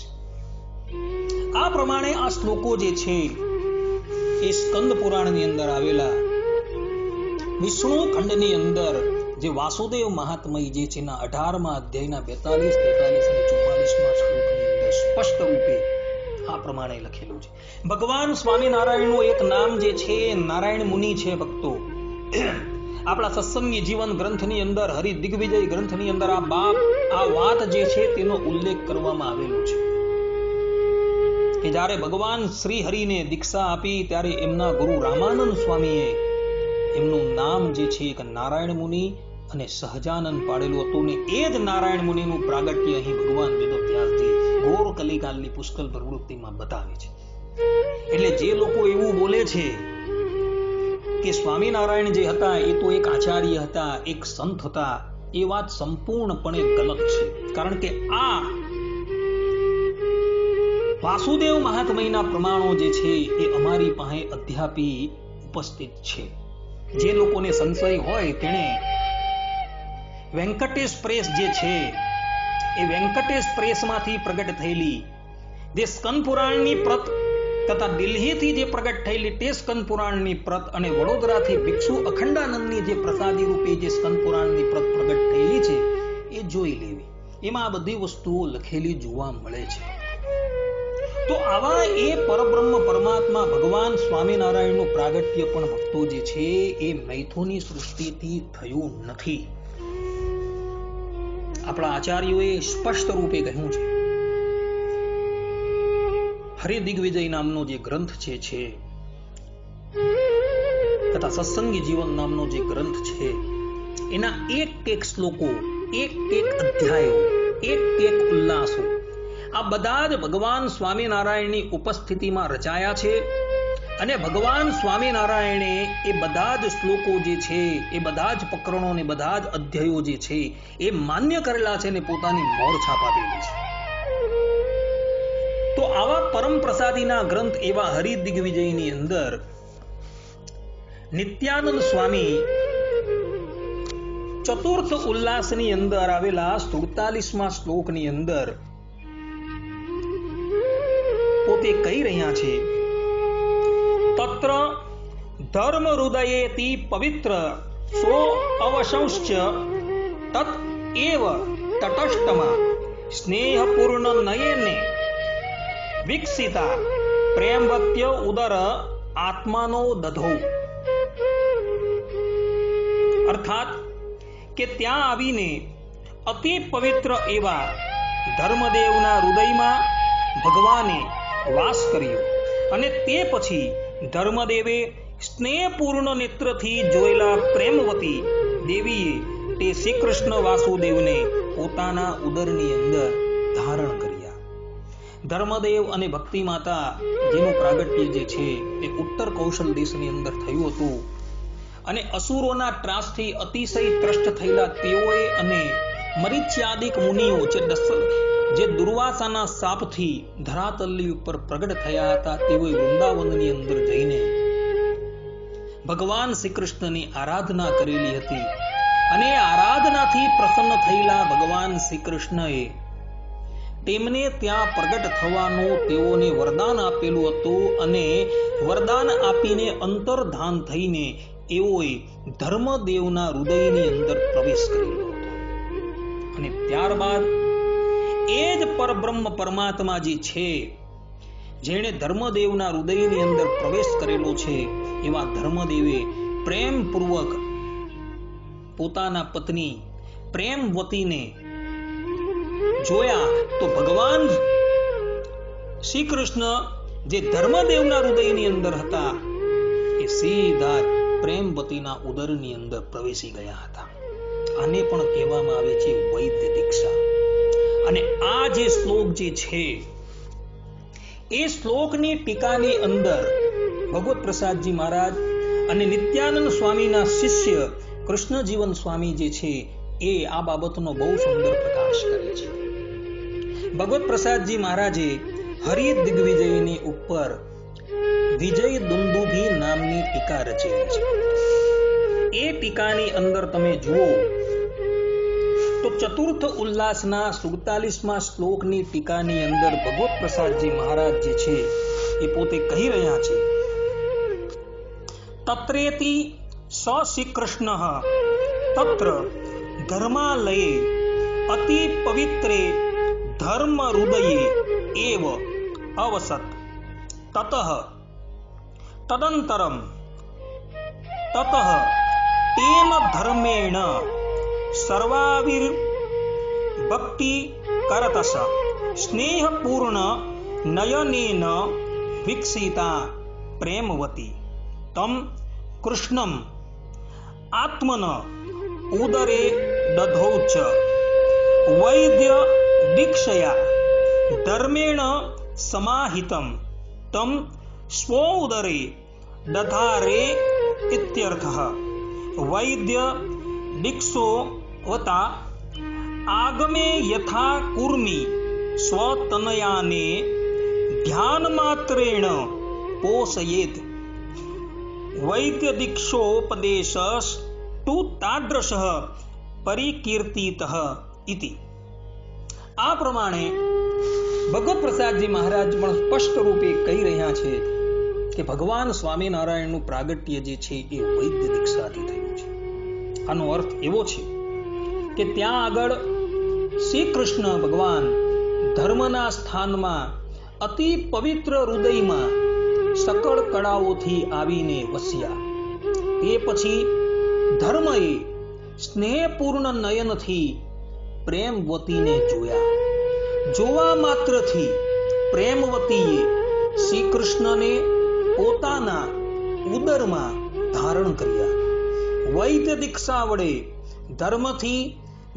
આ પ્રમાણે આ શ્લોકો જે છે એ સ્કંદ પુરાણની અંદર આવેલા વિષ્ણુ ખંડની અંદર જે વાસુદેવ મહાત્મય જે છે ના 18મા અધ્યાયના 42, 43 અને 44મા શ્લોકની અંદર સ્પષ્ટ રૂપે આ પ્રમાણે લખેલું છે. ભગવાન સ્વામિનારાયણનું એક નામ જે છે નારાયણ મુનિ છે ભક્તો. આપણા સત્સંગી જીવન ગ્રંથની અંદર હરિ દિગ્વિજય ગ્રંથની અંદર આ વાત જે છે તેનો ઉલ્લેખ કરવામાં આવેલો છે કે જ્યારે ભગવાન શ્રી હરિને દીક્ષા આપી ત્યારે એમના ગુરુ રામાનંદ સ્વામીએ એમનું નામ જે છે એક નારાયણ મુનિ અને સહજાનંદ પાડેલું હતું ને એ જ નારાયણ મુનિનું પ્રાગટ્ય અહીં ભગવાન વેદવ્યાસજી ઘોર કલિકાલની પુષ્કળ પ્રવૃત્તિમાં બતાવે છે. એટલે જે લોકો એવું બોલે છે કે સ્વામિનારાયણ જે હતા એ તો એક આચાર્ય હતા, એક સંત હતા, એ વાત સંપૂર્ણપણે ગલત છે. કારણ કે આ વાસુદેવ મહાત્મયના પ્રમાણો જે છે એ અમારી પાસે અધ્યાપી ઉપસ્થિત છે. જે લોકોને સંશય હોય તેણે વેંકટેશ પ્રેસ જે છે એ વેંકટેશ પ્રેસમાંથી પ્રગટ થયેલી જે સ્કંદ પુરાણની પ્રત તથા દિલ્હીથી જે પ્રગટ થયેલી તે સ્કંદ પુરાણની પ્રત અને વડોદરાથી ભિક્ષુ અખંડાનંદની જે પ્રસાદી રૂપે જે સ્કંદ પુરાણની પ્રત પ્રગટ થયેલી છે એ જોઈ લેવી. એમાં આ બધી વસ્તુઓ લખેલી જોવા મળે છે. તો આવા એ પરબ્રહ્મ પરમાત્મા ભગવાન સ્વામિનારાયણનું પ્રાગટ્ય પણ ભક્તો જે છે એ મૈથુની સૃષ્ટિથી થયું નથી. આપણા આચાર્યોએ સ્પષ્ટ રૂપે કહ્યું છે. હરિદિગ્વિજય નામનો જે ગ્રંથ છે તથા સત્સંગી જીવન નામનો જે ગ્રંથ છે એના એક શ્લોકો, એક અધ્યાયો, એક ઉલ્લાસો આ બધા જ ભગવાન સ્વામિનારાયણની ઉપસ્થિતિમાં રચાયા છે. અને ભગવાન સ્વામિનારાયણે એ બધા જ શ્લોકો જે છે એ બધા જ પ્રકરણો ને બધા જ અધ્યાયો જે છે એ માન્ય કરેલા છે ને પોતાની મોર છાપ આપેલી છે. તો આવા પરમ પ્રસાદીના ગ્રંથ એવા હરિદિગ્વિજયની અંદર નિત્યાનંદ સ્વામી ચતુર્થ ઉલ્લાસની અંદર આવેલા 47મા શ્લોકની અંદર પોતે કહી રહ્યા છે, તત્ર ધર્મ હૃદયેતિ પવિત્ર સો અવશંશ્ચ તત એવ તટસ્થમાં સ્નેહપૂર્ણ નયને વિકસિતા પ્રેમવત્ય ઉદર આત્માનો દધો. અર્થાત કે ત્યાં આવીને અતિ પવિત્ર એવા ધર્મદેવના હૃદયમાં ભગવાને વાસ કર્યો અને તે પછી ધર્મદેવે સ્નેહપૂર્ણ નેત્રથી જોયેલા પ્રેમવતી દેવીએ તે શ્રી કૃષ્ણ વાસુદેવને પોતાના ઉદરની અંદર ધારણ કર્યા. ધર્મદેવ અને ભક્તિ માતા જેનું પ્રાગટ્ય જે છે એ ઉત્તર કૌશલ દેશની અંદર થયું હતું અને અસુરોના ત્રાસથી અતિશય ત્રસ્ત થયેલા તેઓએ અને મરીચ્યાદિક મુનિઓ જે દુર્વાસાના શાપથી ધરાતલની ઉપર પ્રગટ થયા હતા તેઓએ વૃંદાવનની અંદર જઈને ભગવાન શ્રી કૃષ્ણની આરાધના કરેલી હતી અને આરાધનાથી પ્રસન્ન થયેલા ભગવાન શ્રી કૃષ્ણએ તેમને ત્યાં પ્રગટ થવાનું તેઓને વરદાન આપેલું હતું અને વરદાન આપીને અંતર્ધાન થઈને એઓએ ધર્મદેવના હૃદયની અંદર પ્રવેશ કરેલો હતો. અને ત્યારબાદ એ જ પરબ્રહ્મ પરમાત્મા જે છે જેણે ધર્મદેવના હૃદયની અંદર પ્રવેશ કરેલો છે એવા ધર્મદેવે પ્રેમપૂર્વક પોતાના પત્ની પ્રેમવતીને જોયા તો ભગવાન શ્રી કૃષ્ણ જે ધર્મદેવના હૃદયની અંદર હતા એ સીધા પ્રેમવતીના ઉદરની અંદર પ્રવેશી ગયા હતા. આને પણ કહેવામાં આવે છે વૈદ્ય દીક્ષા. અને આ જે શ્લોક જે છે એ શ્લોકની ટીકાની અંદર ભગવત પ્રસાદજી મહારાજ અને નિત્યાનંદ સ્વામીના શિષ્ય કૃષ્ણજીવન સ્વામી જે છે એ આ બાબતનો બહુ સુંદર પ્રકાશ કરે છે. ભગવત પ્રસાદજી મહારાજે હરિદિગ્વિજયની ઉપર વિજય દુંદુભી નામની ટીકા રચેલી છે. એ ટીકાની અંદર તમે જુઓ તો ચતુર્થ ઉલ્લાસના 47મા શ્લોકની ટીકાની અંદર ભગવત પ્રસાદજી મહારાજ જે છે એ પોતે કહી રહ્યા છે, તત્રેતિ સ શ્રી કૃષ્ણ તત્ર ધર્માલયે અતિ પવિત્રે ધર્મ હૃદયે એવ અવસત તતઃ તદંતરમ તતઃ તેન ધર્મેણ સર્વાવિર ભક્તિ કરતસ સ્નેહપૂર્ણ નયનેન વિકસિતા પ્રેમવતી તમ કૃષ્ણમ આત્મન ઉદરે દધૌ ચ વૈદ્ય દીક્ષયા ધર્મેણ સમાહિતમ તમ સ્વોદરે દધારે ઇત્યર્થઃ. વૈદ્ય દીક્ષો વતા આગમે યથા કુર્મી સ્વતનયાને ધ્યાન માત્રેણ પોષયેત. વૈદ્ય દીક્ષોપદેશસ તુ તાદૃશઃ પરિકીર્તિતઃ ઇતિ. આ પ્રમાણે ભગવત પ્રસાદજી મહારાજ પણ સ્પષ્ટ રૂપે કહી રહ્યા છે કે ભગવાન સ્વામિનારાયણનું પ્રાગટ્ય જે છે એ વૈદ્ય દીક્ષાથી થયું છે. આનો અર્થ એવો છે કે ત્યાં આગળ શ્રી કૃષ્ણ ભગવાન ધર્મના સ્થાનમાં અતિ પવિત્ર હૃદયમાં સકળ કળાઓથી આવીને વસ્યા. તે પછી ધર્મએ સ્નેહપૂર્ણ નયનથી પ્રેમવતીને જોયા. જોવા માત્રથી પ્રેમવતીએ શ્રી કૃષ્ણને પોતાના ઉદરમાં ધારણ કર્યા. વૈદ્ય દીક્ષા વડે ધર્મથી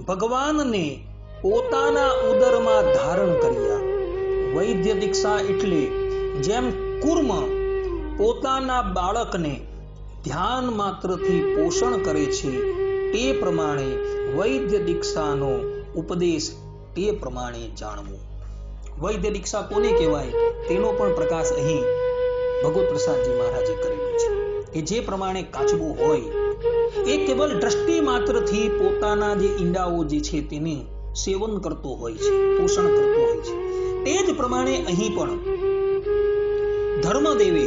ભગવાનને પોતાના ઉદરમાં ધારણ કર્યા. વૈદ્ય દીક્ષા એટલે જેમ કુર્મ પોતાના બાળકને ધ્યાન માત્રથી પોષણ કરે છે તે પ્રમાણે વૈદ્ય દીક્ષાનો ઉપદેશ તે પ્રમાણે જાણવું. વૈદ્ય દીક્ષા કોને કહેવાય તેનો પણ પ્રકાશ અહીં ભગવત પ્રસાદજી મહારાજે કરેલો છે કે જે પ્રમાણે કાચબો હોય એ કેવલ દ્રષ્ટિ માત્રથી પોતાના જે ઈંડાઓ જે છે તેનું સેવન કરતો હોય છે, પોષણ કરતો હોય છે. તે જ પ્રમાણે અહીં પણ ધર્મદેવે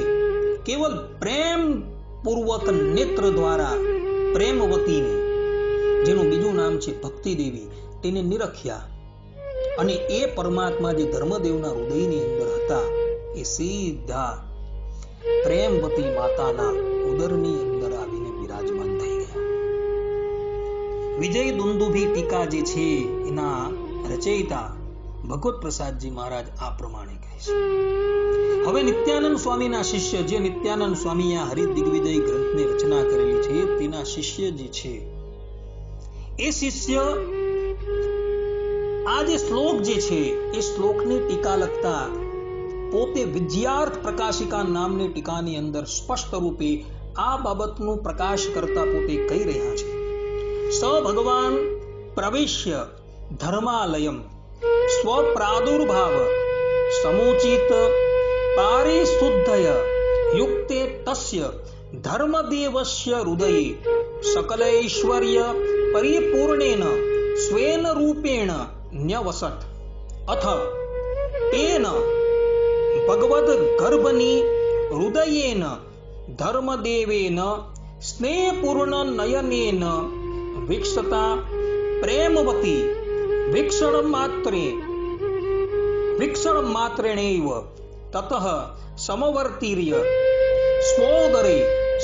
કેવલ પ્રેમ પૂર્વક નેત્ર દ્વારા પ્રેમવતીને, જેનું બીજું નામ છે ભક્તિ દેવી, તેને નિરખ્યા અને એ પરમાત્મા જે ધર્મદેવના હૃદયની અંદર હતા એ સીધા પ્રેમવતી માતાના ઉદરની અંદર આવીને વિરાજમાન થઈ ગયા. વિજય દુંદુભી ટીકા જે છે એના રચયિતા ભગવત પ્રસાદજી મહારાજ આ પ્રમાણે કહે છે. હવે નિત્યાનંદ સ્વામીના શિષ્ય, જે નિત્યાનંદ સ્વામીએ આ હરિદિગ્વિજય ગ્રંથની રચના કરેલી છે તેના શિષ્ય જે છે એ શિષ્ય આ જે શ્લોક જે છે એ શ્લોકની ટીકા લખતા પોતે વિદ્યાર્થ પ્રકાશિકા નામની ટીકાની અંદર સ્પષ્ટ રૂપે આ બાબતનું પ્રકાશ કરતા પોતે કહી રહ્યા છે. સ ભગવાન પ્રવિશ્ય ધર્માલયમ સ્વપ્રાદુર્ભાવ સમુચિત પારિશુદ્ધય યુક્તે તસ્ય ધર્મદેવસ્ય હૃદયે સકલૈશ્વર્ય પરિપૂર્ણેન સ્વેન રૂપેણ ન્યવસત. અથ તેન ભગવદ ગર્ભની હૃદયેન ધર્મદેવેન સ્નેહપૂર્ણ નયનેન વિક્ષતા પ્રેમવતી વિક્ષણ માત્રેણૈવ તતઃ સમવર્તીર્ય સ્વોદરે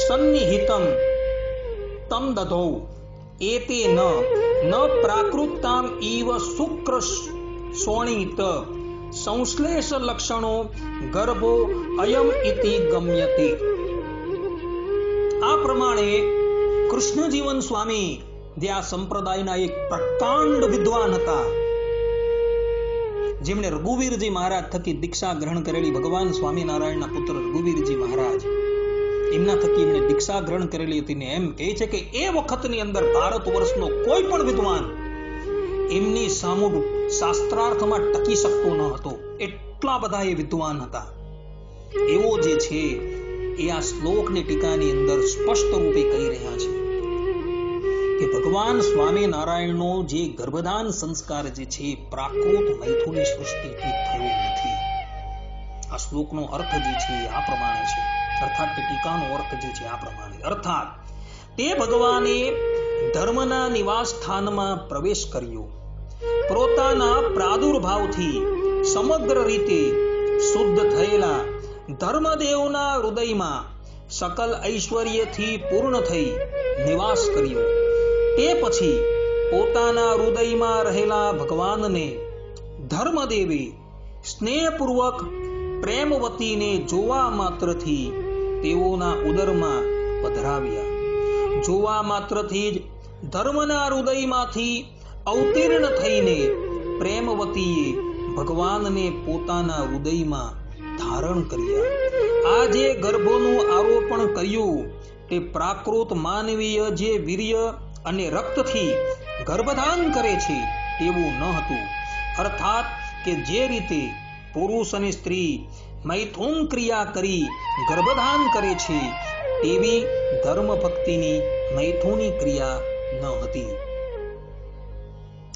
સન્નિહિતમ તમ દધૌ. એતેન ન પ્રાકૃતામ ઇવ શુક્ર શોણિત સંશ્લેષ લક્ષણો ગર્ભો અયમ ઇતિ ગમ્યતે. આ પ્રમાણે કૃષ્ણજીવન સ્વામી જે આ સંપ્રદાયના એક પ્રકાંડ વિદ્વાન હતા, જેમણે રઘુવીરજી મહારાજ થકી દીક્ષા ગ્રહણ કરેલી, ભગવાન સ્વામિનારાયણના પુત્ર રઘુવીરજી મહારાજ એમના થકી એમણે દીક્ષા ગ્રહણ કરેલી હતી ને એમ કહે છે કે એ વખતની અંદર ભારત વર્ષનો કોઈ પણ વિદ્વાન એમની સામું શાસ્ત્રાર્થમાં ટકી શકતો ન હતો. એટલા બધા એ વિદ્વાન હતા. એવો જે છે એ આ શ્લોકની ટીકાની અંદર સ્પષ્ટ રૂપે કહી રહ્યા છે કે ભગવાન સ્વામિનારાયણનો જે ગર્ભધાન સંસ્કાર જે છે પ્રાકૃત મૈથુની સૃષ્ટિથી થયો નથી. આ શ્લોકનો અર્થ જે છે આ પ્રમાણે છે, અર્થાત કે ટીકાનો અર્થ જે છે આ પ્રમાણે, અર્થાત તે ભગવાને ધર્મના નિવાસ સ્થાનમાં પ્રવેશ કર્યો. પોતાના પ્રાદુર્ભાવથી સમગ્ર રીતે શુદ્ધ થયેલા ધર્મદેવના હૃદયમાં સકલ ઐશ્વર્યથી પૂર્ણ થઈ નિવાસ કર્યો. તે પછી પોતાના હૃદયમાં રહેલા ભગવાનને ધર્મદેવે સ્નેહપૂર્વક પ્રેમવતીને જોવા માત્રથી તેઓના ઉદરમાં પધરાવ્યા. જોવા માત્રથી જ ધર્મના હૃદયમાંથી અવતીર્ણ થઈને પ્રેમવતીએ ભગવાનને પોતાના હૃદયમાં ધારણ કર્યા. આ જે ગર્ભનું આરોપણ કર્યું તે પ્રાકૃત માનવીય જે વીર્ય અને રક્તથી ગર્ભધાન કરે છે તેવું ન હતું. અર્થાત કે જે રીતે પુરુષ અને સ્ત્રી મૈથુન ક્રિયા કરી ગર્ભધાન કરે છે તેવી ધર્મ ભક્તિની મૈથુની ક્રિયા ન હતી.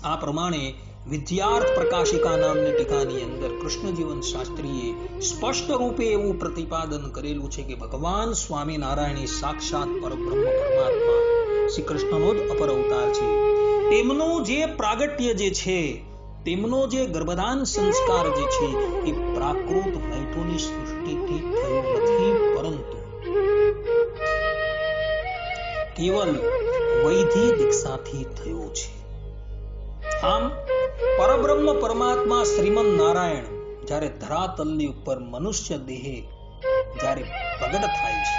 આ પ્રમાણે વિદ્યાર્થ પ્રકાશિકા નામની ટીકાની અંદર કૃષ્ણજીવન શાસ્ત્રીએ સ્પષ્ટ રૂપે એવું પ્રતિપાદન કરેલું છે કે ભગવાન સ્વામિનારાયણ સાક્ષાત પરબ્રહ્મ પરમાત્મા શ્રી કૃષ્ણનો જ અપર અવતાર છે. તેમનું જે પ્રાગટ્ય જે છે, તેમનો જે ગર્ભધાન સંસ્કાર જે છે એ પ્રાકૃત મૈથુની સૃષ્ટિથી થયો નથી, પરંતુ કેવલ વૈધિ દીક્ષાથી થયો છે. આમ પરબ્રહ્મ પરમાત્મા શ્રીમન નારાયણ જ્યારે ધરાતલની ઉપર મનુષ્ય દેહે જ્યારે પ્રગટ થાય છે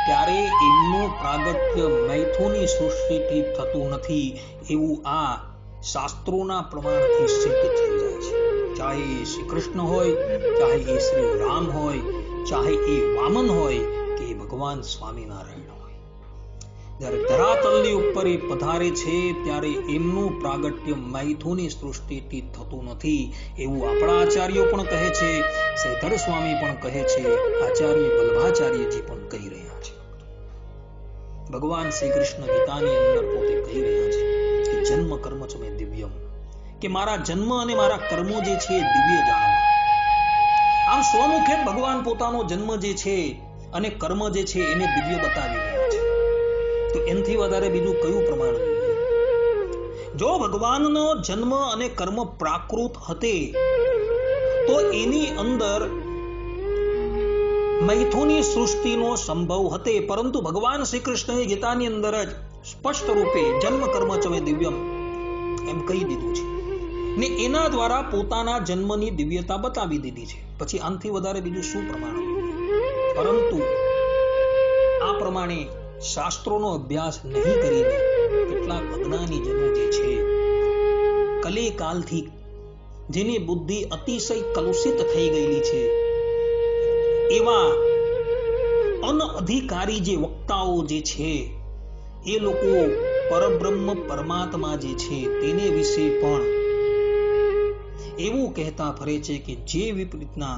ત્યારે એમનું પ્રાગટ્ય મૈથુની સૃષ્ટિથી થતું નથી એવું આ શાસ્ત્રોના પ્રમાણથી સિદ્ધ થઈ જાય છે. ચાહે એ શ્રી કૃષ્ણ હોય, ચાહે એ શ્રી રામ હોય, ચાહે એ વામન હોય કે ભગવાન સ્વામિનારાયણ હોય, જ્યારે ધરાતલની ઉપર એ પધારે છે ત્યારે એમનું પ્રાગટ્ય મૈથુની સૃષ્ટિથી થતું નથી એવું આપણા આચાર્યો પણ કહે છે, શ્રીધર સ્વામી પણ કહે છે, આચાર્ય વલ્ભાચાર્યજી પણ કહી રહ્યા છે. ભગવાન શ્રી કૃષ્ણ ગીતાની અંદર પોતે કહી રહ્યા છે કે જન્મ કર્મ ચ મે દિવ્યમ, કે મારા જન્મ અને મારા કર્મો જે છે એ દિવ્ય જાણવા. આમ સ્વમુખે ભગવાન પોતાનો જન્મ જે છે અને કર્મ જે છે એને દિવ્ય બતાવી રહ્યા છે. તો એનાથી વધારે બીજું કયું પ્રમાણ? જો ભગવાનનો જન્મ અને કર્મ પ્રાકૃત હતે તો એની અંદર મૈથુની સૃષ્ટિનો સંભવ હતે, પરંતુ ભગવાન શ્રી કૃષ્ણએ ગીતાની અંદર જ સ્પષ્ટ રૂપે જન્મ કર્મ ચ મે દિવ્યમ એમ કહી દીધું છે ને એના દ્વારા પોતાના જન્મની દિવ્યતા બતાવી દીધી છે. પછી આનાથી વધારે બીજું શું પ્રમાણ? પરંતુ આ પ્રમાણે શાસ્ત્રોનો અભ્યાસ નહીં કરીને કેટલાક અજ્ઞાની જનો જે છે, કલે કાલથી જેની બુદ્ધિ અતિશય કલુષિત થઈ ગયેલી છે એવા અનઅધિકારી જે વક્તાઓ જે છે એ લોકો પરબ્રહ્મ પરમાત્મા જે છે તેને વિશે પણ એવું કહેતા ફરે છે કે જે વિપરીતના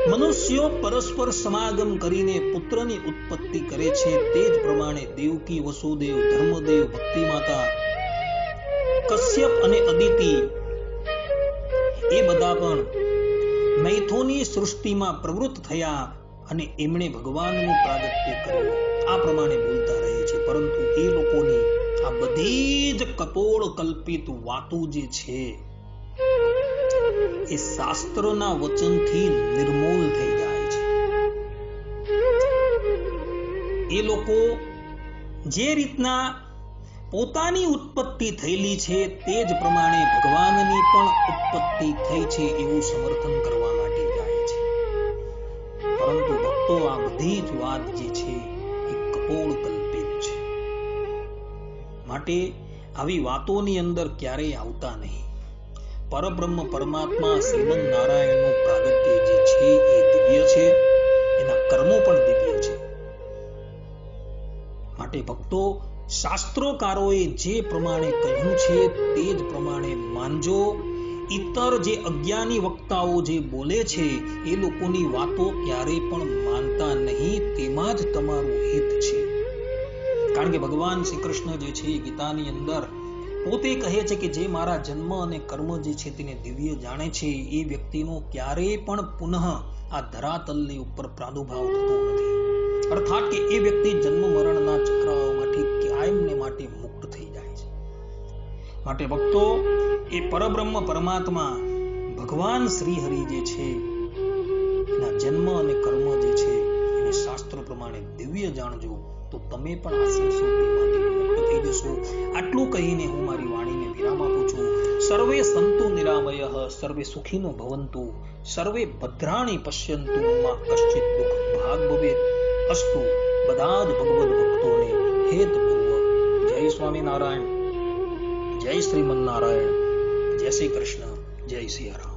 મનુષ્યો પરસ્પર સમાગમ કરીને પુત્રની ઉત્પત્તિ કરે છે તે જ પ્રમાણે દેવકી, વસુદેવ, ધર્મદેવ, ભક્તિ માતા, કશ્યપ અને અદિતિ એ બધા પણ મૈથુની સૃષ્ટિમાં પ્રવૃત્ત થયા અને એમણે ભગવાનનું પ્રાગટ્ય કર્યું. આ પ્રમાણે બોલતા રહે છે, પરંતુ એ લોકોની આ બધી જ કપોળ કલ્પિત વાતો જે છે એ શાસ્ત્રના વચનથી નિર્મૂલ થઈ જાય છે. એ લોકો જે રીતના પોતાની ઉત્પત્તિ થયેલી છે તે જ પ્રમાણે ભગવાનની પણ ઉત્પત્તિ થઈ છે એવું સમર્થન કરવા માટે જાય છે. પરંતુ ભક્તો આ બધી જ વાત જે છે એ કપોળ કલ્પિત છે. માટે આવી વાતોની અંદર ક્યારેય આવતા નહીં. પરબ્રહ્મ પરમાત્મા શ્રીમન નારાયણનું પ્રાગટ્ય જે છે એ દિવ્ય છે, એના કર્મો પણ દિવ્ય છે. માટે ભક્તો શાસ્ત્રોકારોએ જે પ્રમાણે કહ્યું છે તે જ પ્રમાણે માનજો. ઇતર જે અજ્ઞાની વક્તાઓ જે બોલે છે એ લોકોની વાતો ક્યારેય પણ માનતા નહીં, તેમાં જ તમારું હિત છે. કારણ કે ભગવાન શ્રી કૃષ્ણ જે છે ગીતાની અંદર પોતે કહે છે કે જે મારા જન્મ અને કર્મ જે છે તેને દિવ્ય જાણે છે એ વ્યક્તિનો ક્યારેય પણ પુનઃ આ ધરાતલની ઉપર પ્રાદુર્ભાવ થતો નથી. અર્થાત કે એ વ્યક્તિ જન્મ મરણના ચક્રમાંથી કાયમને માટે મુક્ત થઈ જાય છે. માટે ભક્તો એ પરબ્રહ્મ પરમાત્મા ભગવાન શ્રી હરિ જે છે એના જન્મ અને કર્મ જે છે એને શાસ્ત્ર પ્રમાણે દિવ્ય જાણજો, તો તમે પણ આ સંસ્કૃતિમાંથી મુક્ત થઈ જશો. આટલું કહીને હું મારી વાણીને વિરામ આપું છું. સર્વે સંતુ નિરામયઃ, સર્વે સુખીનો ભવંતુ, સર્વે ભદ્રાણી પશ્યંતુ, માં કશ્ચિત દુઃખ ભાગ ભવેત અસ્તુ. બધા જ ભગવદ ભક્તોને હેતપૂર્વક જય સ્વામિનારાયણ, જય શ્રીમન્નારાયણ, જય શ્રી કૃષ્ણ, જય સિયારામ.